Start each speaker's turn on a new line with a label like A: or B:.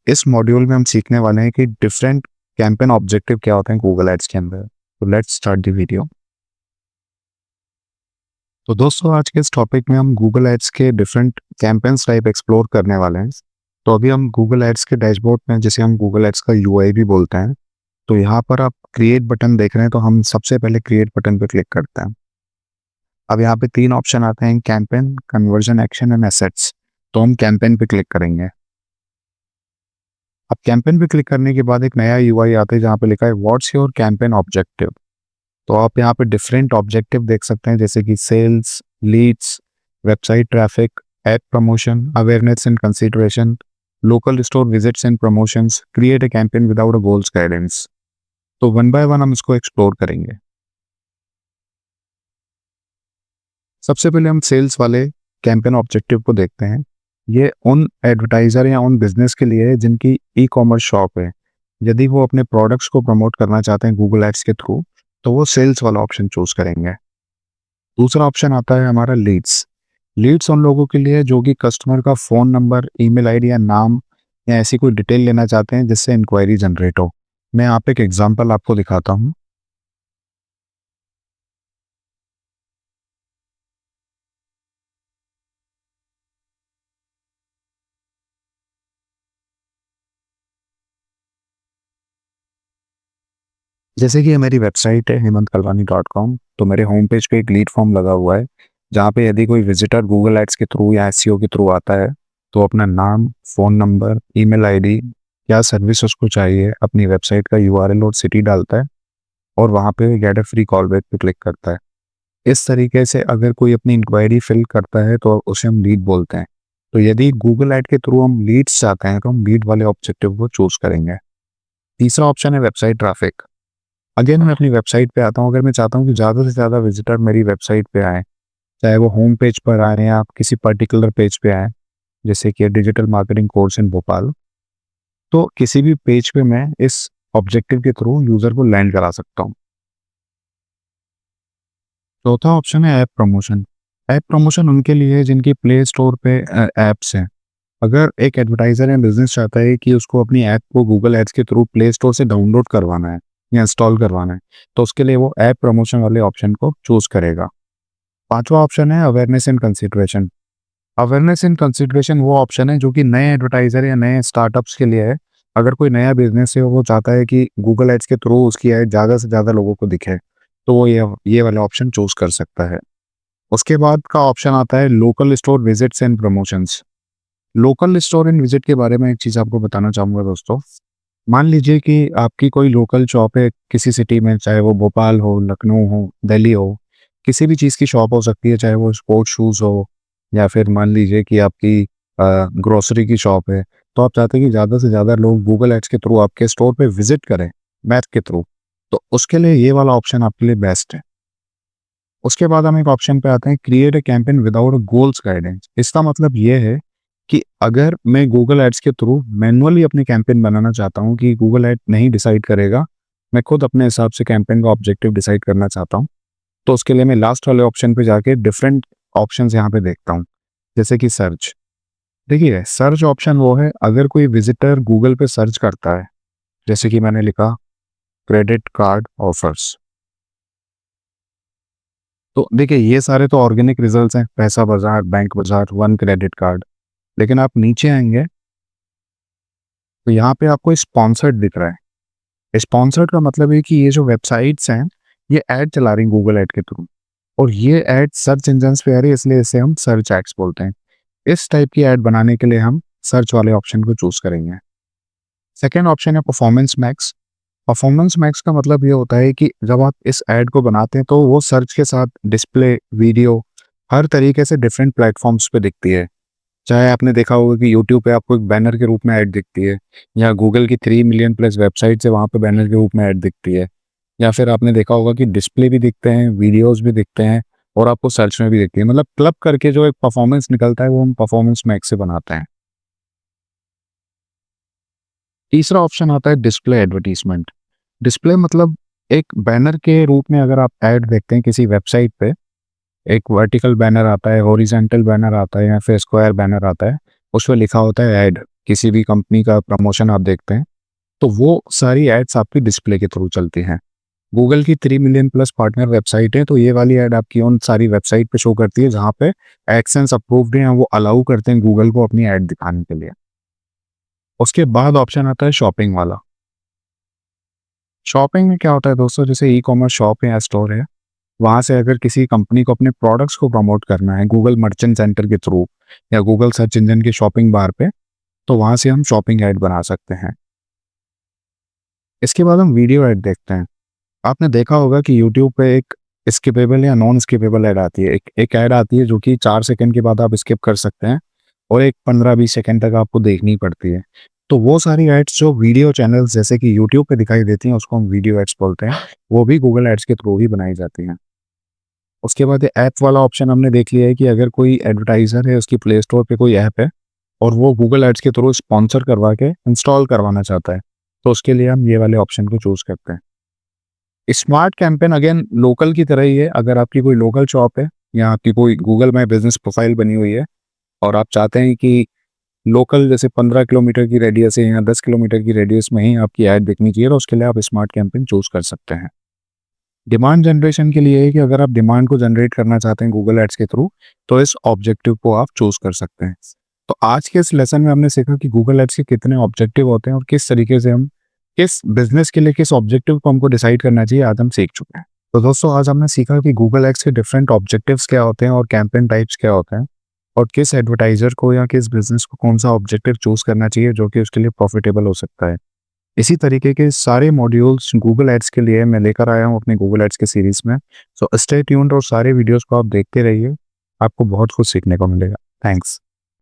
A: इस मॉड्यूल में हम सीखने वाले हैं कि डिफरेंट कैंपेन ऑब्जेक्टिव क्या होते हैं गूगल एड्स के अंदर। तो लेट्स स्टार्ट द वीडियो। तो दोस्तों, आज के इस टॉपिक में हम गूगल एड्स के डिफरेंट कैंपेन्स टाइप एक्सप्लोर करने वाले हैं। तो अभी हम गूगल एड्स के डैशबोर्ड में, जिसे हम गूगल एड्स का यूआई भी बोलते हैं, तो यहाँ पर आप क्रिएट बटन देख रहे हैं। तो हम सबसे पहले क्रिएट बटन पर क्लिक करते हैं। अब यहाँ पे 3 ऑप्शन आते हैं, campaign, conversion action and assets. तो हम कैंपेन पे क्लिक करेंगे। अब कैंपेन पे क्लिक करने के बाद एक नया यूआई आता है जहाँ पे लिखा है व्हाट्स योर कैंपेन ऑब्जेक्टिव। तो आप यहाँ पे डिफरेंट ऑब्जेक्टिव देख सकते हैं, जैसे कि sales, leads, website traffic, ad promotion, awareness and consideration, local store visits and promotions, create a campaign without a goals guidance. तो वन बाय वन हम इसको एक्सप्लोर करेंगे। सबसे पहले हम सेल्स वाले कैंपेन ऑब्जेक्टिव को देखते हैं। ये उन एडवर्टाइजर या उन बिजनेस के लिए है जिनकी ई कॉमर्स शॉप है। यदि वो अपने प्रोडक्ट्स को प्रमोट करना चाहते हैं गूगल एड्स के थ्रू, तो वो सेल्स वाला ऑप्शन चूज करेंगे। दूसरा ऑप्शन आता है हमारा लीड्स। लीड्स उन लोगों के लिए जो कि कस्टमर का फ़ोन नंबर, ईमेल आईडी या नाम या ऐसी कोई डिटेल लेना चाहते हैं जिससे इंक्वायरी जनरेट हो। मैं यहाँ पे एक एग्जांपल आपको दिखाता हूँ। जैसे कि ये मेरी वेबसाइट है hemantkalwani.com। तो मेरे होम पेज पे एक लीड फॉर्म लगा हुआ है, जहाँ पे यदि कोई विजिटर गूगल एड्स के थ्रू या एसईओ के थ्रू आता है, तो अपना नाम, फ़ोन नंबर, ईमेल आईडी, क्या सर्विस उसको चाहिए, अपनी वेबसाइट का यूआरएल और सिटी डालता है और वहाँ पे get a free call back पे क्लिक करता है। इस तरीके से अगर कोई अपनी इंक्वायरी फिल करता है तो उसे हम लीड बोलते हैं। तो यदि गूगल एड के थ्रू हम लीड्स चाहते हैं तो हम लीड वाले ऑब्जेक्टिव को चूज करेंगे। तीसरा ऑप्शन है वेबसाइट ट्रैफिक। अगेन मैं अपनी वेबसाइट पे आता हूँ। अगर मैं चाहता हूँ कि ज़्यादा से ज़्यादा विजिटर मेरी वेबसाइट पे आए, चाहे वो होम पेज पर आए या आप किसी पर्टिकुलर पेज पे आए, जैसे कि digital marketing course in Bhopal, तो किसी भी पेज पे मैं इस ऑब्जेक्टिव के थ्रू यूज़र को लैंड करा सकता हूँ। चौथा ऑप्शन है ऐप प्रमोशन। ऐप प्रमोशन उनके लिए है जिनकी प्ले स्टोर पे ऐप्स हैं। अगर एक एडवर्टाइजर या बिजनेस चाहता है कि उसको अपनी ऐप को गूगल एड्स के थ्रू प्ले स्टोर से डाउनलोड करवाना है या इंस्टॉल करवाना है, तो उसके लिए वो ऐप प्रमोशन वाले ऑप्शन को चूज करेगा। पांचवा ऑप्शन है awareness and consideration. Awareness and consideration वो ऑप्शन है जो कि नए एडवर्टाइजर या नए स्टार्टअप्स के लिए है। अगर कोई नया बिजनेस है, वो चाहता है कि गूगल एड्स के थ्रू उसकी ऐड ज़्यादा से ज़्यादा लोगों को दिखे, तो वो ये वाला ऑप्शन चूज कर सकता है। उसके बाद का ऑप्शन आता है local store visits and promotions. Local store and visit के बारे में एक चीज़ आपको बताना चाहूँगा दोस्तों। मान लीजिए कि आपकी कोई लोकल शॉप है किसी सिटी में, चाहे वो भोपाल हो, लखनऊ हो, दिल्ली हो, किसी भी चीज़ की शॉप हो सकती है, चाहे वो स्पोर्ट्स शूज़ हो या फिर मान लीजिए कि आपकी ग्रोसरी की शॉप है। तो आप चाहते हैं कि ज़्यादा से ज़्यादा लोग गूगल एड्स के थ्रू आपके स्टोर पे विजिट करें मैप के थ्रू, तो उसके लिए ये वाला ऑप्शन आपके लिए बेस्ट है। उसके बाद हम एक ऑप्शन पे आते हैं create a campaign without a goals guidance. इसका मतलब ये है कि अगर मैं गूगल एड्स के थ्रू मैनुअली अपनी कैंपेन बनाना चाहता हूँ कि गूगल एड नहीं डिसाइड करेगा, मैं खुद अपने हिसाब से कैंपेन का ऑब्जेक्टिव डिसाइड करना चाहता हूँ, तो उसके लिए मैं लास्ट वाले ऑप्शन पे जाके डिफरेंट ऑप्शंस यहाँ पे देखता हूँ, जैसे कि सर्च। देखिए, सर्च ऑप्शन वो है अगर कोई विजिटर गूगल पे सर्च करता है, जैसे कि मैंने लिखा क्रेडिट कार्ड ऑफर्स, तो देखिए ये सारे तो ऑर्गेनिक रिजल्ट्स हैं, पैसा बाजार, बैंक बाजार, वन क्रेडिट कार्ड। लेकिन आप नीचे आएंगे तो यहाँ पे आपको स्पॉन्सर्ड दिख रहा है। स्पॉन्सर्ड का मतलब है कि ये जो वेबसाइट्स हैं, ये ऐड चला रही गूगल ऐड के थ्रू, और ये ऐड सर्च इंजन्स पे आ रही है, इसलिए इसे हम सर्च एड्स बोलते हैं। इस टाइप की ऐड बनाने के लिए हम सर्च वाले ऑप्शन को चूज करेंगे। सेकेंड ऑप्शन है परफॉर्मेंस मैक्स। परफॉर्मेंस मैक्स का मतलब ये होता है कि जब आप इस ऐड को बनाते हैं तो वो सर्च के साथ डिस्प्ले, वीडियो, हर तरीके से डिफरेंट प्लेटफॉर्म्स पे दिखती है। चाहे आपने देखा होगा कि यूट्यूब पे आपको एक बैनर के रूप में ऐड दिखती है, या गूगल की 3 मिलियन प्लस वेबसाइट से वहाँ पे बैनर के रूप में ऐड दिखती है, या फिर आपने देखा होगा कि डिस्प्ले भी दिखते हैं, वीडियोस भी दिखते हैं, और आपको सर्च में भी दिखती है। मतलब क्लब करके जो एक परफॉर्मेंस निकलता है वो हम परफॉर्मेंस मैक्स से बनाते हैं। तीसरा ऑप्शन आता है डिस्प्ले एडवर्टीजमेंट। डिस्प्ले मतलब एक बैनर के रूप में अगर आप ऐड देखते हैं किसी वेबसाइट पे, एक वर्टिकल बैनर आता है, हॉरिजॉन्टल बैनर आता है या फिर स्क्वायर बैनर आता है, उसमें लिखा होता है ऐड, किसी भी कंपनी का प्रमोशन आप देखते हैं, तो वो सारी एड्स आपकी डिस्प्ले के थ्रू चलती हैं। गूगल की 3 मिलियन प्लस पार्टनर वेबसाइट है, तो ये वाली ऐड आपकी उन सारी वेबसाइट पे शो करती है जहाँ पे एडसेंस अप्रूव्ड हैं, वो अलाउ करते हैं गूगल को अपनी ऐड दिखाने के लिए। उसके बाद ऑप्शन आता है शॉपिंग वाला। शॉपिंग में क्या होता है दोस्तों, जैसे ई-कॉमर्स शॉप है या स्टोर है, वहाँ से अगर किसी कंपनी को अपने प्रोडक्ट्स को प्रमोट करना है गूगल मर्चेंट सेंटर के थ्रू या गूगल सर्च इंजन के शॉपिंग बार पे, तो वहाँ से हम शॉपिंग ऐड बना सकते हैं। इसके बाद हम वीडियो ऐड देखते हैं। आपने देखा होगा कि यूट्यूब पे एक स्किपेबल या नॉन स्किपेबल ऐड आती है। एक ऐड आती है जो कि 4 सेकंड के बाद आप स्किप कर सकते हैं और एक 15-20 सेकंड तक आपको देखनी पड़ती है। तो वो सारी एड्स जो वीडियो चैनल्स जैसे कि यूट्यूब पे दिखाई देती हैं, उसको हम वीडियो एड्स बोलते हैं। वो भी गूगल एड्स के थ्रू ही बनाई जाती हैं। उसके बाद ये ऐप वाला ऑप्शन हमने देख लिया है कि अगर कोई एडवर्टाइज़र है, उसकी प्ले स्टोर पे कोई ऐप है और वो गूगल एड्स के थ्रू स्पॉन्सर करवा के इंस्टॉल करवाना चाहता है, तो उसके लिए हम ये वाले ऑप्शन को चूज़ करते हैं। स्मार्ट कैंपेन अगेन लोकल की तरह ही है। अगर आपकी कोई लोकल शॉप है या आपकी कोई गूगल माई बिजनेस प्रोफाइल बनी हुई है और आप चाहते हैं कि लोकल जैसे 15 किलोमीटर की रेडियस है या 10 किलोमीटर की रेडियस में ही आपकी ऐड दिखनी चाहिए, तो उसके लिए आप स्मार्ट कैंपेन चूज कर सकते हैं। डिमांड जनरेशन के लिए है कि अगर आप डिमांड को जनरेट करना चाहते हैं गूगल एड्स के थ्रू, तो इस ऑब्जेक्टिव को आप चूज कर सकते हैं। तो आज के इस लेसन में हमने सीखा कि गूगल एड्स के कितने ऑब्जेक्टिव होते हैं और किस तरीके से हम किस बिजनेस के लिए किस ऑब्जेक्टिव को हमको डिसाइड करना चाहिए, आज हम सीख चुके हैं। तो दोस्तों आज हमने सीखा कि गूगल एड्स के डिफरेंट ऑब्जेक्टिव्स क्या होते हैं और कैंपेन टाइप्स क्या होते हैं और किस एडवर्टाइजर को या किस बिजनेस को कौन सा ऑब्जेक्टिव चूज करना चाहिए जो कि उसके लिए प्रॉफिटेबल हो सकता है। इसी तरीके के सारे मॉड्यूल्स गूगल एड्स के लिए मैं लेकर आया हूँ अपने गूगल एड्स के सीरीज में। सो स्टे ट्यून्ड और सारे वीडियोस को आप देखते रहिए, आपको बहुत कुछ सीखने को मिलेगा। थैंक्स।